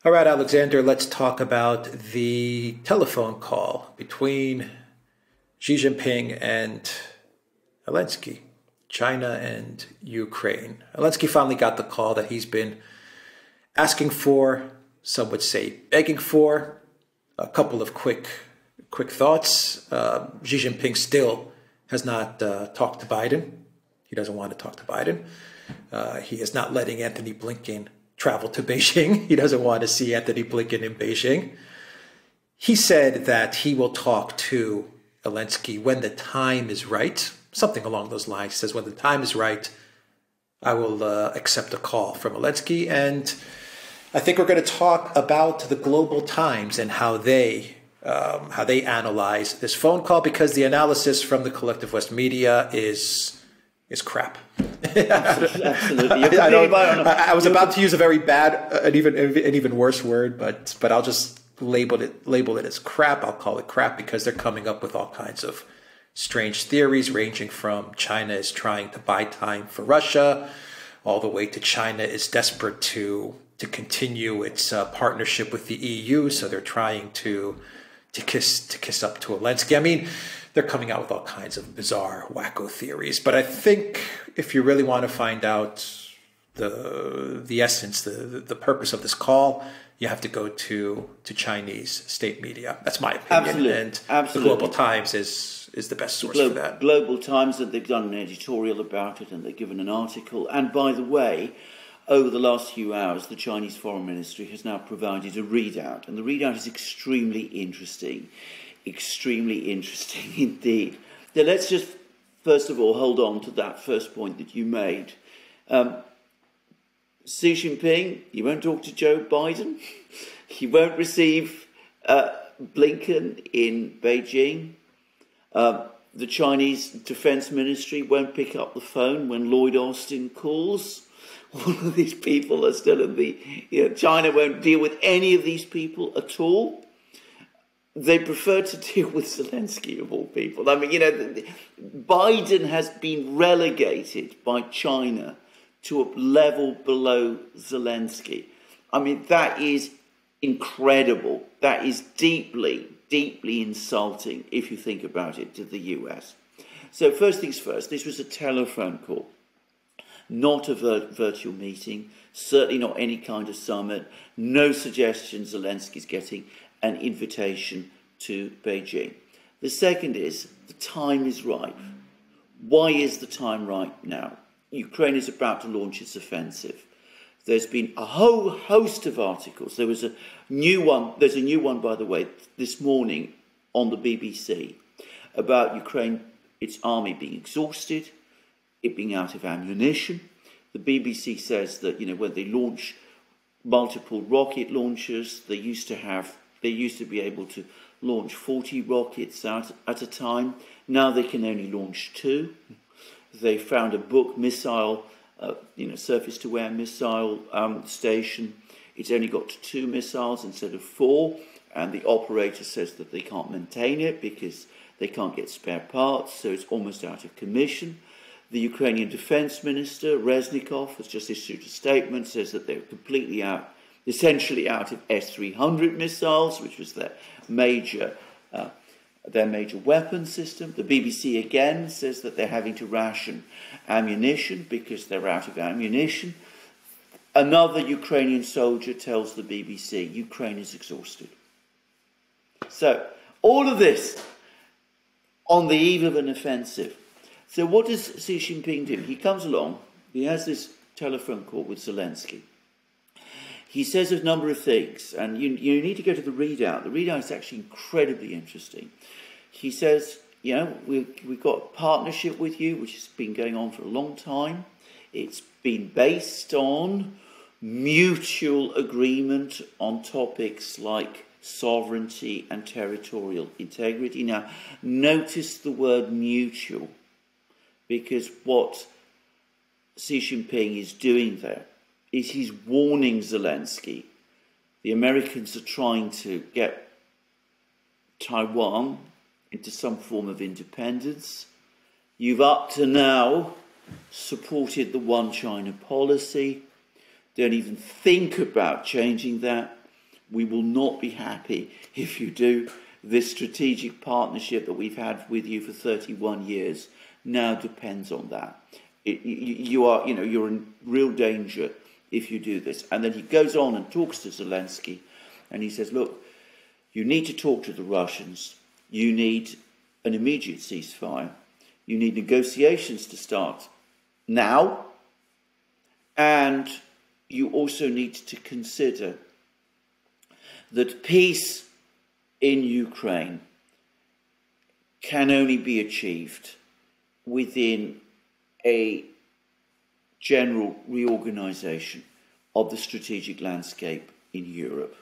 All right, Alexander, let's talk about the telephone call between Xi Jinping and Zelensky, China and Ukraine. Zelensky finally got the call that he's been asking for, some would say begging for. A couple of quick thoughts. Xi Jinping still has not talked to Biden. He doesn't want to talk to Biden. He is not letting Anthony Blinken travel to Beijing. He doesn't want to see Anthony Blinken in Beijing. He said that he will talk to Zelensky when the time is right, something along those lines. He says, when the time is right, I will accept a call from Zelensky. And I think we're going to talk about the global times and how they analyze this phone call, because the analysis from the Collective West media is crap. Absolutely. I was about to use a very bad, an even worse word, but I'll just label it as crap. I'll call it crap because they're coming up with all kinds of strange theories, ranging from China is trying to buy time for Russia, all the way to China is desperate to continue its partnership with the EU, so they're trying to kiss up to Zelensky. I mean, they're coming out with all kinds of bizarre, wacko theories. But I think if you really want to find out the essence, the purpose of this call, you have to go to Chinese state media. That's my opinion. Absolutely. The Global Times is the best source for that. Global Times, and they've done an editorial about it, and they've given an article. And by the way, over the last few hours, the Chinese Foreign Ministry has now provided a readout, and the readout is extremely interesting indeed. Now, let's just, first of all, hold on to that first point that you made. Xi Jinping, he won't talk to Joe Biden. He won't receive Blinken in Beijing. The Chinese Defense Ministry won't pick up the phone when Lloyd Austin calls. All of these people are still in China won't deal with any of these people at all. They prefer to deal with Zelensky, of all people. I mean, Biden has been relegated by China to a level below Zelensky. I mean, that is incredible. That is deeply, deeply insulting, if you think about it, to the US. So first things first, this was a telephone call, not a virtual meeting, certainly not any kind of summit, no suggestion Zelensky's getting an invitation to Beijing. The second is, the time is right. Why is the time right now? Ukraine is about to launch its offensive. There's been a whole host of articles. There's a new one, by the way, this morning on the BBC about Ukraine, its army being exhausted, it being out of ammunition. The BBC says that, when they launch multiple rocket launchers, they used to be able to launch 40 rockets out at a time. Now they can only launch 2. They found a Buk missile, surface-to-air missile station. It's only got 2 missiles instead of 4, and the operator says that they can't maintain it because they can't get spare parts, so it's almost out of commission. The Ukrainian Defense Minister, Reznikov, has just issued a statement, says that they're completely out, essentially out of S-300 missiles, which was their major weapon system. The BBC again says that they're having to ration ammunition because they're out of ammunition. Another Ukrainian soldier tells the BBC Ukraine is exhausted. So all of this on the eve of an offensive. So what does Xi Jinping do? He comes along, he has this telephone call with Zelensky. He says a number of things, and you need to go to the readout. The readout is actually incredibly interesting. He says, we've got a partnership with you, which has been going on for a long time. It's been based on mutual agreement on topics like sovereignty and territorial integrity. Now, notice the word mutual, because what Xi Jinping is doing there is he's warning Zelensky. The Americans are trying to get Taiwan into some form of independence. You've up to now supported the one China policy. Don't even think about changing that. We will not be happy if you do. This strategic partnership that we've had with you for 31 years now depends on that. You're in real danger if you do this. And then he goes on and talks to Zelensky, and he says, look, you need to talk to the Russians. You need an immediate ceasefire. You need negotiations to start now. And you also need to consider that peace in Ukraine can only be achieved within a general reorganisation of the strategic landscape in Europe.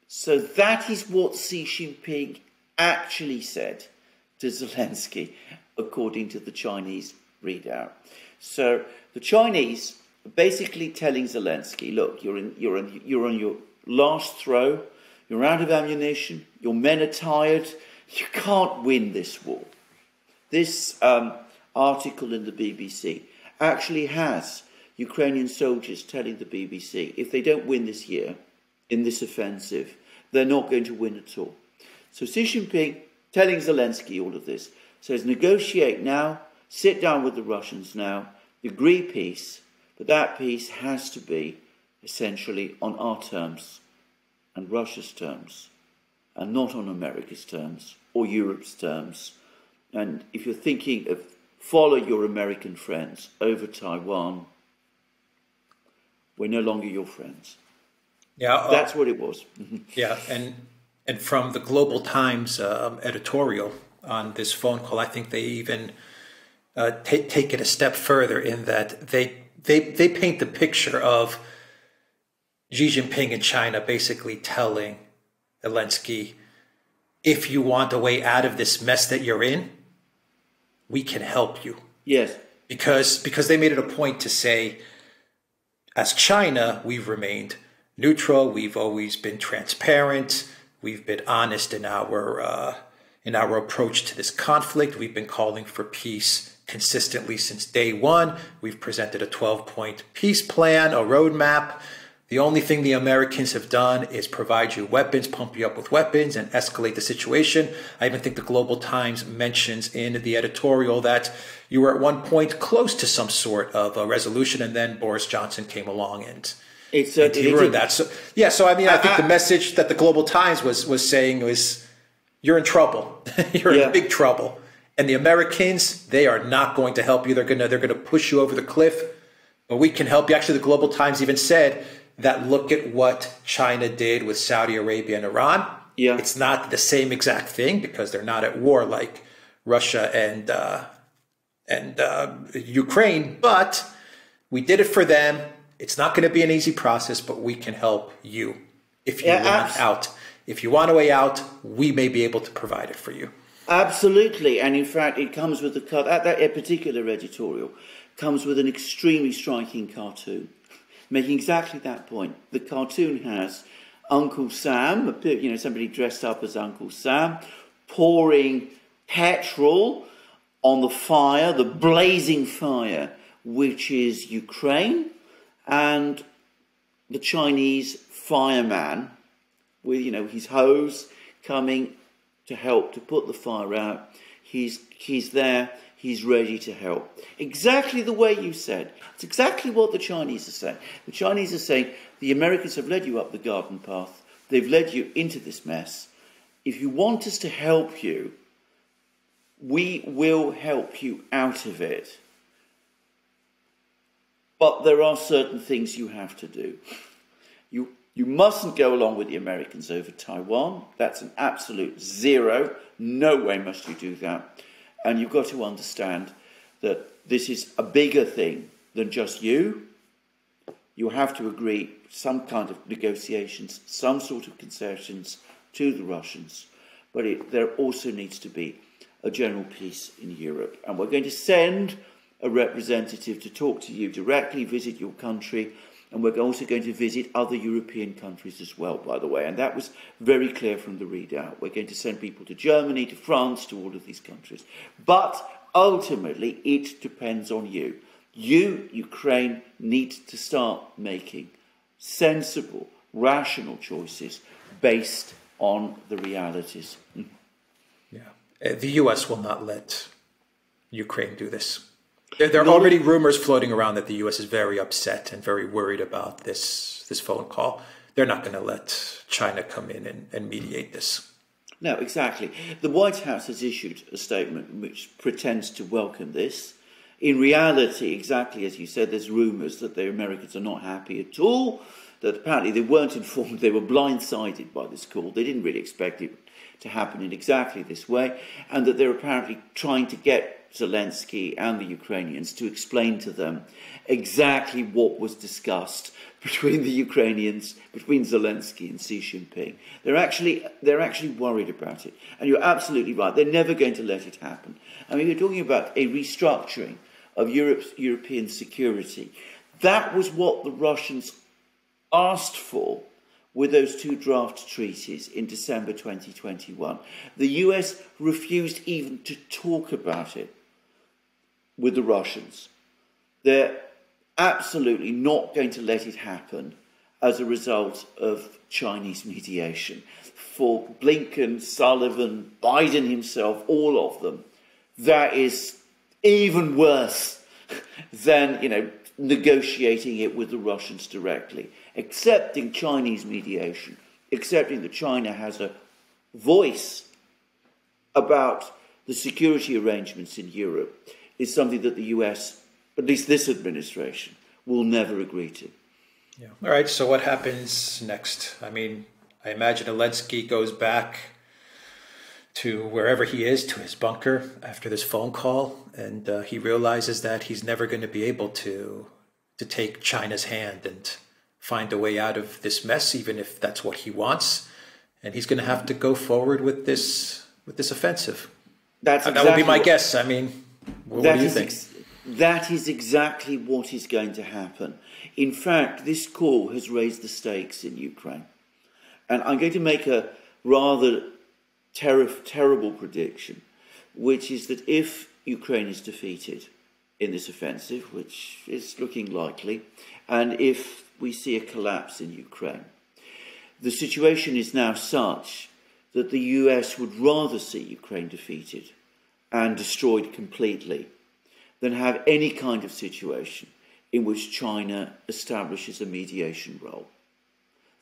So that is what Xi Jinping actually said to Zelensky, according to the Chinese readout. So the Chinese are basically telling Zelensky, look, you're on your last throw, you're out of ammunition, your men are tired, you can't win this war. This article in the BBC actually has Ukrainian soldiers telling the BBC if they don't win this year in this offensive, they're not going to win at all. So Xi Jinping, telling Zelensky all of this, says negotiate now, sit down with the Russians now, agree peace, but that peace has to be essentially on our terms and Russia's terms, and not on America's terms or Europe's terms. And if you're thinking of follow your American friends over Taiwan, we're no longer your friends. Yeah, that's what it was. Yeah, and from the Global Times editorial on this phone call, I think they even take it a step further in that they paint the picture of Xi Jinping in China basically telling Zelensky, if you want a way out of this mess that you're in, we can help you. Yes. Because they made it a point to say, as China, we've remained neutral. We've always been transparent. We've been honest in our approach to this conflict. We've been calling for peace consistently since day one. We've presented a 12-point peace plan, a roadmap. The only thing the Americans have done is provide you weapons, pump you up with weapons, and escalate the situation. I even think the Global Times mentions in the editorial that you were at one point close to some sort of a resolution, and then Boris Johnson came along and ruined that. So, yeah, so I mean, I think the message that the Global Times was saying was, you're in trouble. You're in big trouble. And the Americans, they are not going to help you. They're gonna push you over the cliff. But we can help you. Actually, the Global Times even said that look at what China did with Saudi Arabia and Iran. Yeah. It's not the same exact thing because they're not at war like Russia and Ukraine, but we did it for them. It's not going to be an easy process, but we can help you if you want out. If you want a way out, we may be able to provide it for you. Absolutely. And in fact, it comes with that particular editorial comes with an extremely striking cartoon, making exactly that point. The cartoon has Uncle Sam, somebody dressed up as Uncle Sam, pouring petrol on the fire, the blazing fire, which is Ukraine, and the Chinese fireman with, his hose coming to help to put the fire out. He's there. He's ready to help. Exactly the way you said. It's exactly what the Chinese are saying. The Chinese are saying, the Americans have led you up the garden path. They've led you into this mess. If you want us to help you, we will help you out of it. But there are certain things you have to do. You mustn't go along with the Americans over Taiwan. That's an absolute zero. No way must you do that. And you've got to understand that this is a bigger thing than just you. You have to agree some kind of negotiations, some sort of concessions to the Russians. But there also needs to be a general peace in Europe. And we're going to send a representative to talk to you directly, visit your country, and we're also going to visit other European countries as well, by the way. And that was very clear from the readout. We're going to send people to Germany, to France, to all of these countries. But ultimately, it depends on you. You, Ukraine, need to start making sensible, rational choices based on the realities. Yeah. The US will not let Ukraine do this. There are already rumors floating around that the US is very upset and very worried about this phone call. They're not going to let China come in and mediate this. No, exactly. The White House has issued a statement which pretends to welcome this. In reality, exactly as you said, there's rumours that the Americans are not happy at all, that apparently they weren't informed, they were blindsided by this call. They didn't really expect it to happen in exactly this way, and that they're apparently trying to get Zelensky and the Ukrainians to explain to them exactly what was discussed between the Ukrainians, between Zelensky and Xi Jinping. They're actually worried about it. And you're absolutely right. They're never going to let it happen. I mean, we're talking about a restructuring of European security. That was what the Russians asked for with those two draft treaties in December 2021. The US refused even to talk about it with the Russians. They're absolutely not going to let it happen as a result of Chinese mediation. For Blinken, Sullivan, Biden himself, all of them, that is even worse than, negotiating it with the Russians directly. Accepting Chinese mediation, accepting that China has a voice about the security arrangements in Europe is something that the US, at least this administration, will never agree to. Yeah. All right, so what happens next? I mean, I imagine Zelensky goes back to wherever he is, to his bunker after this phone call, and he realizes that he's never going to be able to take China's hand and find a way out of this mess, even if that's what he wants. And he's going to have to go forward with this offensive. That would be my guess. I mean, what do you think? That is exactly what is going to happen. In fact, this call has raised the stakes in Ukraine. And I'm going to make a rather terrible prediction, which is that if Ukraine is defeated in this offensive, which is looking likely, and if we see a collapse in Ukraine, the situation is now such that the US would rather see Ukraine defeated and destroyed completely than have any kind of situation in which China establishes a mediation role.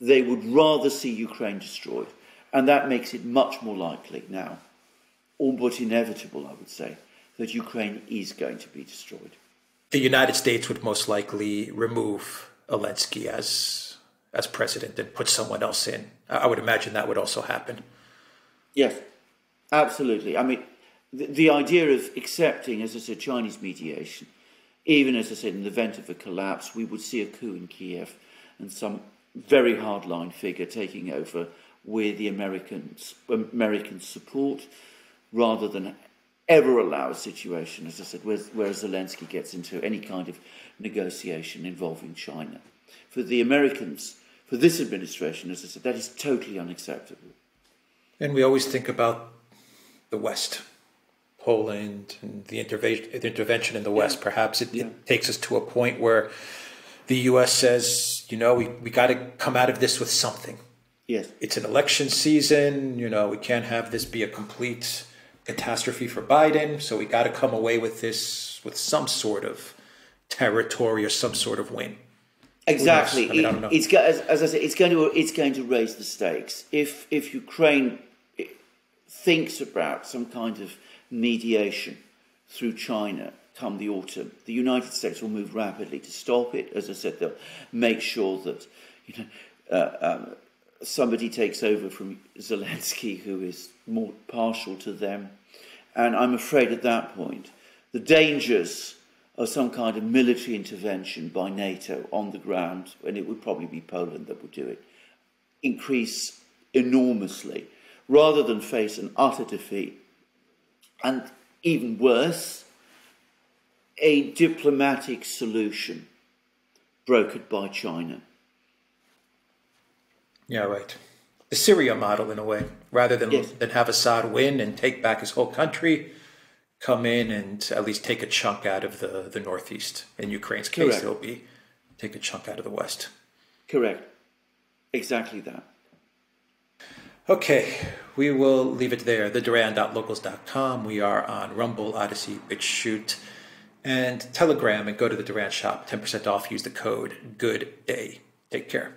They would rather see Ukraine destroyed, and that makes it much more likely now, all but inevitable, I would say, that Ukraine is going to be destroyed. The United States would most likely remove Zelensky as president and put someone else in. I would imagine that would also happen. Yes, absolutely. I mean, the idea of accepting, as I said, Chinese mediation, even, as I said, in the event of a collapse, we would see a coup in Kiev and some very hardline figure taking over with the American support, rather than ever allow a situation, as I said, where Zelensky gets into any kind of negotiation involving China. For the Americans, for this administration, as I said, that is totally unacceptable. And we always think about the West, Poland, and the intervention in the West. Perhaps it takes us to a point where the U.S. says, we got to come out of this with something. Yes. It's an election season. We can't have this be a complete catastrophe for Biden. So we got to come away with this with some sort of territory or some sort of win. Exactly. I don't know. It's, as I said, it's going to raise the stakes. If Ukraine thinks about some kind of mediation through China come the autumn, the United States will move rapidly to stop it. As I said, they'll make sure that somebody takes over from Zelensky who is more partial to them. And I'm afraid at that point, the dangers of some kind of military intervention by NATO on the ground, and it would probably be Poland that would do it, increase enormously, rather than face an utter defeat. And even worse, a diplomatic solution brokered by China. Yeah, right. The Syria model, in a way, rather than have Assad win and take back his whole country, come in and at least take a chunk out of the northeast. In Ukraine's case, it'll be take a chunk out of the west. Correct. Exactly that. Okay, we will leave it there. TheDuran.locals.com. We are on Rumble, ODYSEE, BitChute, and Telegram. And go to the Duran shop. 10% off. Use the code GOODDAY. Take care.